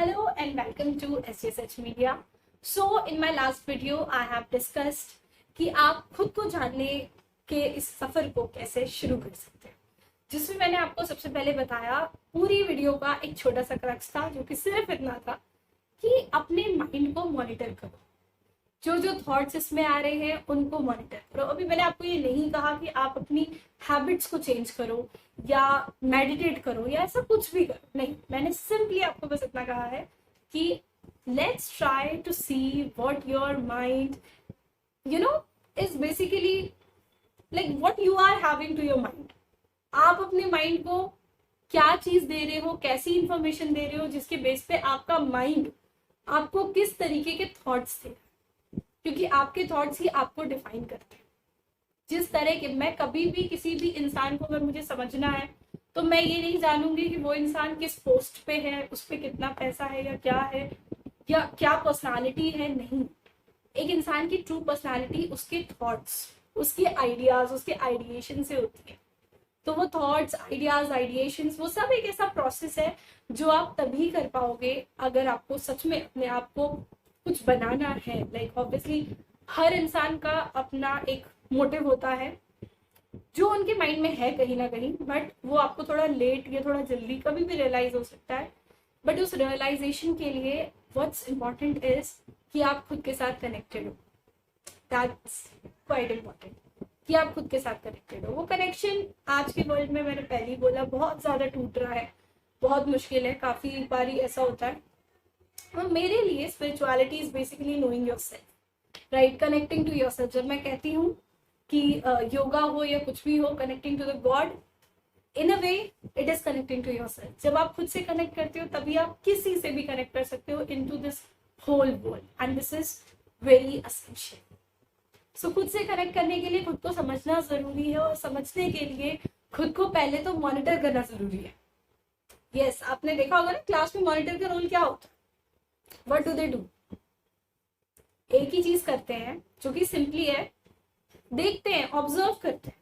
Hello and welcome to SJSH Media. So in my last video I have discussed कि आप खुद को जानने के इस सफर को कैसे शुरू कर सकते हैं, जिसमें मैंने आपको सबसे पहले बताया पूरी वीडियो का एक छोटा सा क्रक्स था जो कि सिर्फ इतना था कि अपने माइंड को मॉनिटर करो, जो जो थॉट्स इसमें आ रहे हैं उनको मॉनिटर करो। अभी मैंने आपको ये नहीं कहा कि आप अपनी हैबिट्स को चेंज करो या मेडिटेट करो या ऐसा कुछ भी करो, नहीं, मैंने सिंपली आपको बस इतना कहा है कि let's try to see what your mind is basically like what you are having to your mind. आप अपने माइंड को क्या चीज दे रहे हो, कैसी इंफॉर्मेशन दे रहे हो, जिसके बेस पे आपका माइंड आपको किस तरीके के थॉट्स दे, क्योंकि आपके थॉट्स ही आपको डिफाइन करते हैं। जिस तरह के मैं कभी भी किसी भी इंसान को अगर मुझे समझना है तो मैं ये नहीं जानूंगी कि वो इंसान किस पोस्ट पे है, उस पे कितना पैसा है या क्या पर्सनालिटी है। नहीं, एक इंसान की ट्रू पर्सनालिटी उसके थॉट्स, उसके आइडियाज, उसके आइडिएशन से होती है। तो वो थॉट्स, आइडियाज, आइडिएशंस, वो सब एक ऐसा प्रोसेस है जो आप तभी कर पाओगे अगर आपको सच में अपने आप को कुछ बनाना है। लाइक ऑब्वियसली हर इंसान का अपना एक मोटिव होता है जो उनके माइंड में है कहीं ना कहीं, बट वो आपको थोड़ा लेट या थोड़ा जल्दी कभी भी रियलाइज हो सकता है। बट उस रियलाइजेशन के लिए व्हाट्स इम्पोर्टेंट इज कि आप खुद के साथ कनेक्टेड हो। दैट्स क्वाइट इम्पोर्टेंट कि आप खुद के साथ कनेक्टेड हो। वो कनेक्शन आज के वर्ल्ड में, मैंने पहले ही बोला, बहुत ज्यादा टूट रहा है, बहुत मुश्किल है, काफी बारी ऐसा होता है। और मेरे लिए spirituality is basically knowing yourself, right, connecting to yourself. जब मैं कहती हूँ कि योगा हो या कुछ भी हो, connecting to the God, in a way it is connecting to yourself. जब आप खुद से कनेक्ट करते हो तभी आप किसी से भी कनेक्ट कर सकते हो into this whole world, and this is very essential. So खुद से कनेक्ट करने के लिए खुद को समझना जरूरी है, और समझने के लिए खुद को पहले तो मॉनिटर करना जरूरी है। यस, आपने देखा होगा ना क्लास में मॉनिटर का रोल क्या होता है। What do they do? एक ही चीज करते हैं जो कि सिंपली है, देखते हैं, ऑब्जर्व करते हैं,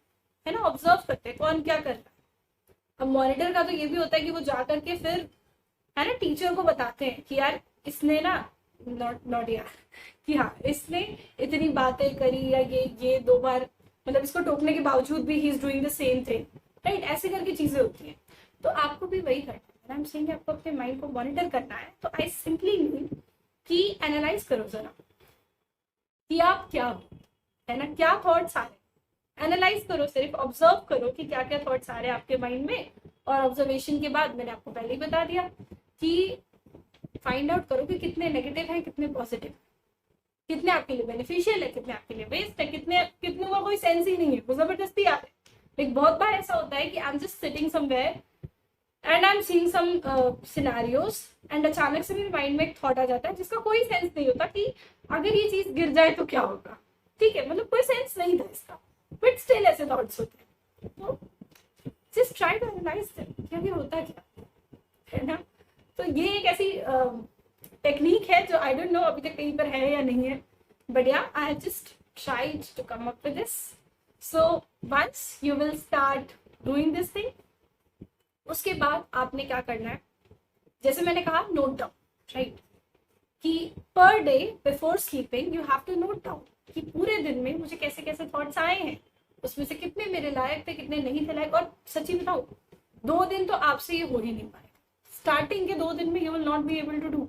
है ना, ऑब्जर्व करते हैं कौन क्या कर रहा है। अब मॉनिटर का तो ये भी होता है कि वो जा करके फिर, है ना, टीचर को बताते हैं कि यार इसने ना नॉट यार कि हाँ इसने इतनी बातें करी, या ये 2 बार, मतलब इसको टोकने के बावजूद भी he is doing the same thing, right, ऐसे करके चीजें होती हैं। तो आपको भी वही करना है। आई एम सेइंग आपको अपने माइंड को मॉनिटर करना है, तो आई सिंपली मीन कि एनालाइज करो जरा कि आप क्या हो, है ना, क्या थॉट्स आ रहे, एनालाइज करो, सिर्फ ऑब्जर्व करो कि क्या क्या थॉट्स आ रहे हैं आपके माइंड में। और ऑब्जर्वेशन के बाद मैंने आपको पहले ही बता दिया कि फाइंड आउट करो कि कितने नेगेटिव हैं, कितने पॉजिटिव, कितने आपके लिए बेनिफिशियल है, कितने आपके लिए वेस्ट है, कितने का कोई सेंस ही नहीं है, वो जबरदस्ती आ रहे हैं। लेकिन बहुत बार ऐसा होता है कि I am just sitting somewhere and I am seeing some scenarios, and अचानक से मेरे माइंड में एक थॉट आ जाता है जिसका कोई सेंस नहीं होता कि अगर ये चीज गिर जाए तो क्या होगा। ठीक है, मतलब कोई सेंस नहीं था इसका, बट स्टिल ऐसे थॉट्स होते हैं। तो just try to analyse them कि अभी होता क्या है ना। तो ये एक ऐसी टेक्निक है जो आई डोंट नो अभी तक कहीं पर है या नहीं है, बट या I just tried to come up with this. So once you will start doing this thing, उसके बाद आपने क्या करना है, जैसे मैंने कहा, नोट डाउन, राइट, कि per day before sleeping you have to note down कि पूरे दिन में मुझे कैसे कैसे थॉट्स आए हैं, उसमें से कितने मेरे लायक थे, कितने नहीं थे लायक। और सच्ची बताऊं, 2 दिन तो आपसे ये हो ही नहीं पाएगा। स्टार्टिंग के 2 दिन में you will not be able to do,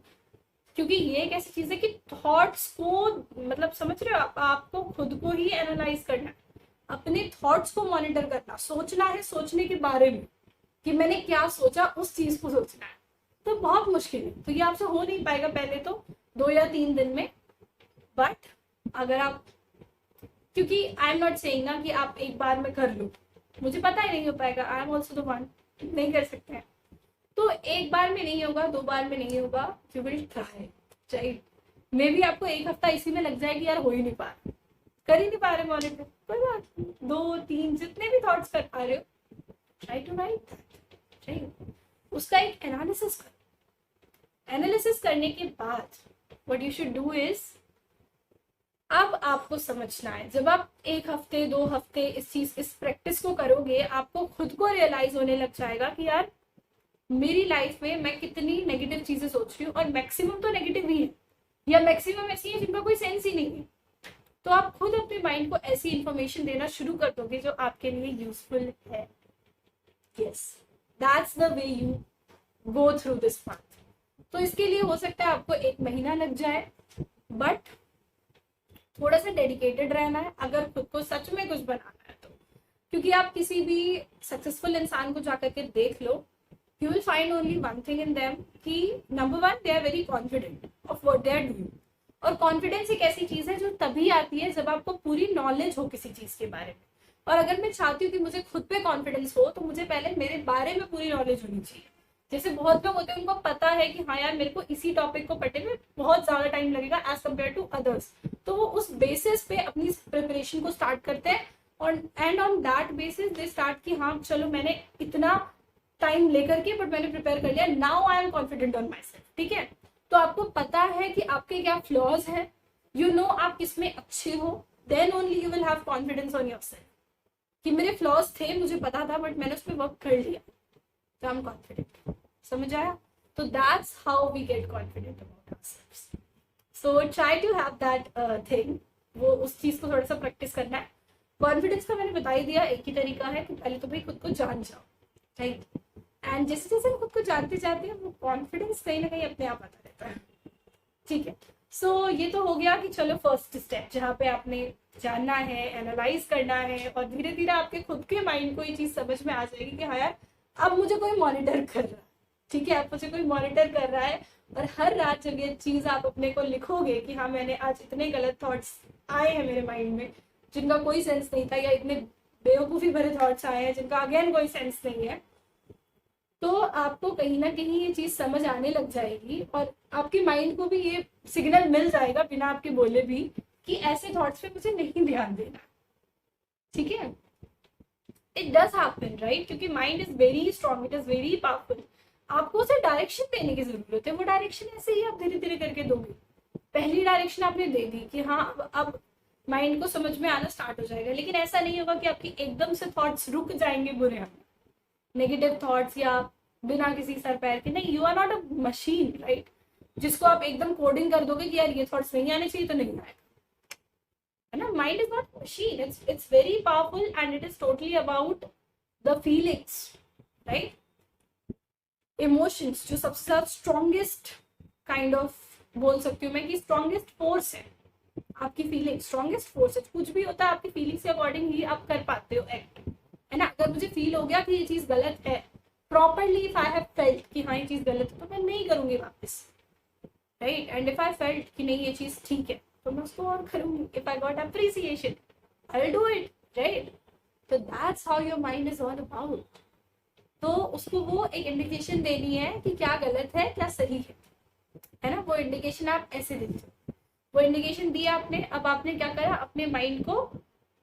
क्योंकि ये एक ऐसी चीज है कि थॉट्स को, मतलब समझ रहे हो, आपको खुद को ही एनालाइज करना है, अपने थॉट्स को मॉनिटर करना, सोचना है, सोचने के बारे में कि मैंने क्या सोचा, उस चीज को सोचना है। तो बहुत मुश्किल है, तो ये आपसे हो नहीं पाएगा पहले तो 2 या 3 दिन में। बट अगर आप, क्योंकि आई एम नॉट सेइंग ना कि आप एक बार में कर लो, मुझे पता ही नहीं हो पाएगा, I am also the one, नहीं कर सकते हैं। तो एक बार में नहीं होगा, 2 बार में नहीं होगा, you will try, right. May be आपको 1 हफ्ता इसी में लग जाएगी, यार हो ही नहीं पा रहा, कर ही नहीं पा रहे मॉनिटर, कोई बात नहीं, 2, 3 जितने भी थॉट्स कर पा रहे हो, try to write that, right. उसका एक एनालिसिस करो। एनालिसिस करने के बाद what you should do is, अब आपको समझना है, जब आप 1 हफ्ते 2 हफ्ते इस प्रैक्टिस को करोगे, आपको खुद को रियलाइज होने लग जाएगा कि यार मेरी लाइफ में मैं कितनी नेगेटिव चीजें सोच रही हूँ, और मैक्सिमम तो नेगेटिव ही है, या मैक्सिमम ऐसी है जिनका कोई सेंस ही नहीं है। तो आप खुद अपने माइंड को ऐसी इंफॉर्मेशन देना शुरू कर दोगे जो आपके लिए यूजफुल है। Yes, that's the way you go through this path. तो इसके लिए हो सकता है आपको 1 महीना लग जाए, बट थोड़ा सा डेडिकेटेड रहना है अगर खुद को सच में कुछ बनाना है तो। क्योंकि आप किसी भी सक्सेसफुल इंसान को जाकर के देख लो, you will find only one thing in them कि number 1, they are very confident of what they are doing. और कॉन्फिडेंस एक ऐसी चीज है जो तभी आती है जब आपको पूरी नॉलेज हो किसी चीज के बारे में। और अगर मैं चाहती हूँ कि मुझे खुद पे कॉन्फिडेंस हो, तो मुझे पहले मेरे बारे में पूरी नॉलेज होनी चाहिए। जैसे बहुत लोग होते हैं, उनको पता है कि हाँ यार, मेरे को इसी टॉपिक को पढ़ने में बहुत ज्यादा टाइम लगेगा एज कम्पेयर टू अदर्स, तो वो उस बेसिस पे अपनी प्रिपरेशन को स्टार्ट करते हैं, और and on that basis they start कि हाँ चलो, मैंने इतना टाइम लेकर के बट मैंने प्रिपेयर कर लिया, now I am confident on my self. ठीक है, तो आपको पता है कि आपके क्या फ्लॉज है, यू नो आप किसमें अच्छे हो, then only you will have confidence on yourself कि मेरे फ्लॉज थे, मुझे पता था, बट मैंने उस पर वर्क कर लिया, तो आई एम कॉन्फिडेंट। समझ आया? तो that's how we get confident about ourselves. So try to have that thing, वो उस चीज को थोड़ा सा प्रैक्टिस करना है। कॉन्फिडेंस का मैंने बता ही दिया, एक ही तरीका है कि पहले तो भाई खुद को जान जाओ, राइट? एंड जैसे जैसे हम खुद को जानते जाते हैं, वो कॉन्फिडेंस कहीं ना कहीं अपने आप आता रहता है। ठीक है, सो ये तो हो गया कि चलो फर्स्ट स्टेप, जहाँ पे आपने जानना है, एनालाइज करना है, और धीरे धीरे आपके खुद के माइंड को ये चीज समझ में आ जाएगी कि हाँ यार, अब मुझे कोई मॉनिटर कर रहा है। ठीक है, अब मुझे कोई मॉनिटर कर रहा है, और हर रात जब ये चीज आप अपने को लिखोगे कि हाँ मैंने आज इतने गलत थॉट्स आए हैं मेरे माइंड में जिनका कोई सेंस नहीं था, या इतने बेवकूफी भरे थॉट्स आए हैं जिनका अगेन कोई सेंस नहीं है, तो आपको कहीं ना कहीं ये चीज समझ आने लग जाएगी, और आपके माइंड को भी ये सिग्नल मिल जाएगा बिना आपके बोले भी कि ऐसे थॉट्स पे मुझे नहीं ध्यान देना। ठीक है, इट डज हैपन, राइट? क्योंकि mind is very strong, it is very powerful. आपको उसे डायरेक्शन देने की जरूरत है, वो डायरेक्शन ऐसे ही आप धीरे धीरे करके दोगे। पहली डायरेक्शन आपने दे दी कि हाँ अब माइंड को समझ में आना स्टार्ट हो जाएगा, लेकिन ऐसा नहीं होगा कि आपकी एकदम से थॉट्स रुक जाएंगे बुरे आने, नेगेटिव थॉट्स या बिना किसी सर पैर के। नहीं, you are not a machine, right? जिसको आप एकदम कोडिंग कर दोगे कि यार ये थॉट्स नहीं आने चाहिए तो नहीं आएगा, है ना? Mind is not machine, it's very powerful, and it is totally about the feelings, right? Emotions जो सबसे ज्यादा स्ट्रॉन्गेस्ट काइंड ऑफ बोल सकती हूँ मैं कि स्ट्रॉन्गेस्ट फोर्स है आपकी फीलिंग, स्ट्रॉन्गेस्ट फोर्स है। कुछ भी होता है आपकी फीलिंग्स के अकॉर्डिंग ही आप कर पाते हो एक्ट, है ना? अगर मुझे फील हो गया कि ये चीज गलत है properly, if I have felt कि हाँ ये चीज गलत है, तो मैं नहीं करूंगी वापस, right? And if I felt कि नहीं ये चीज ठीक है, तो मैं उसको और करूंगी। If I got appreciation, I will do it, right? तो that's how your mind is all about. तो उसको वो एक इंडिकेशन देनी है कि क्या गलत है क्या सही है ना? वो इंडिकेशन आप ऐसे देते हो, वो इंडिकेशन दी आपने, अब आपने क्या करा, अपने माइंड को,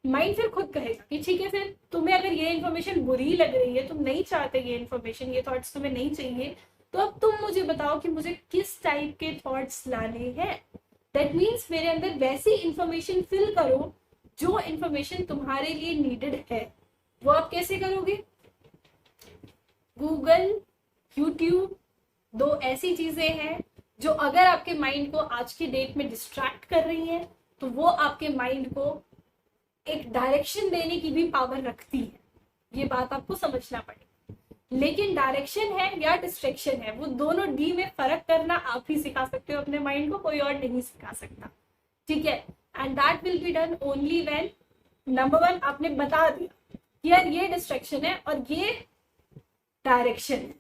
माइंड फिर खुद कहेगा कि ठीक है, फिर तुम्हें अगर ये इन्फॉर्मेशन बुरी लग रही है, तुम नहीं चाहते ये इन्फॉर्मेशन, ये थॉट्स तुम्हें नहीं चाहिए, तो अब तुम मुझे बताओ कि मुझे किस टाइप के थॉट्स लाने हैं। दैट मीन्स मेरे अंदर वैसी इंफॉर्मेशन फिल करो जो इंफॉर्मेशन तुम्हारे लिए नीडेड है। वो आप कैसे करोगे? गूगल, यूट्यूब, दो ऐसी चीजें हैं जो अगर आपके माइंड को आज की डेट में डिस्ट्रैक्ट कर रही हैं, तो वो आपके माइंड को एक डायरेक्शन देने की भी पावर रखती है। ये बात आपको समझना पड़ेगा। लेकिन डायरेक्शन है या डिस्ट्रैक्शन है, वो दोनों डी में फर्क करना आप ही सिखा सकते हो अपने माइंड को, कोई और नहीं सिखा सकता। ठीक है, and that will be done only when number 1 आपने बता दिया कि यार ये डिस्ट्रैक्शन है और ये डायरेक्शन है,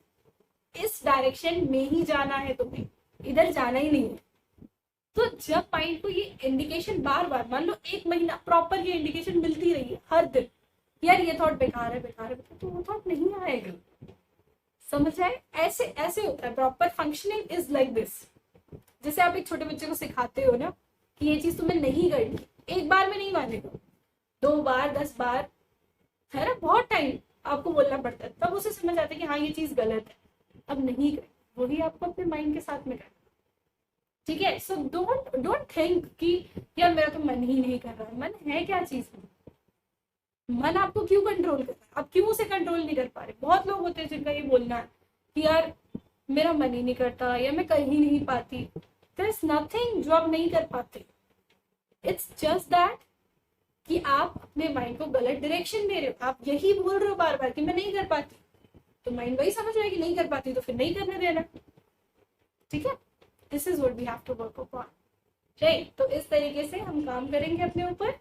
इस डायरेक्शन में ही जाना है तुम्हें, इधर जाना ही नहीं है। तो जब माइंड को ये इंडिकेशन बार बार, मान लो 1 महीना प्रॉपर ये इंडिकेशन मिलती रही है हर दिन, यार ये थॉट बेकार है बेकार है, तो वो थॉट नहीं आएगा। समझ आए? ऐसे ऐसे होता है। Proper functioning is like this. जैसे आप एक छोटे बच्चे को सिखाते हो ना कि ये चीज तुम्हें नहीं करनी, एक बार में नहीं मानेगा, 2 बार 10 बार, है ना? बहुत टाइम आपको बोलना पड़ता है, तब उसे समझ आता है कि हाँ ये चीज गलत है, अब नहीं कर। वही आपको अपने माइंड के साथ में करना। ठीक है, सो डोंट थिंक कि यार मेरा तो मन ही नहीं कर रहा है। मन है क्या चीज? मन आपको क्यों कंट्रोल कर रहा है? आप क्यों उसे कंट्रोल नहीं कर पा रहे? बहुत लोग होते हैं जिनका ये बोलना है कि यार मेरा मन ही नहीं करता या मैं कर ही नहीं पाती, देयर इज नथिंग जो आप नहीं कर पाते। इट्स जस्ट दैट कि आप अपने माइंड को गलत डायरेक्शन दे रहे हो। आप यही बोल रहे हो बार बार कि मैं नहीं कर पाती, तो माइंड वही समझ रहा है कि नहीं कर पाती, तो फिर नहीं करने देना। ठीक है, this is what we have to work upon, right. तो इस तरीके से हम काम करेंगे अपने ऊपर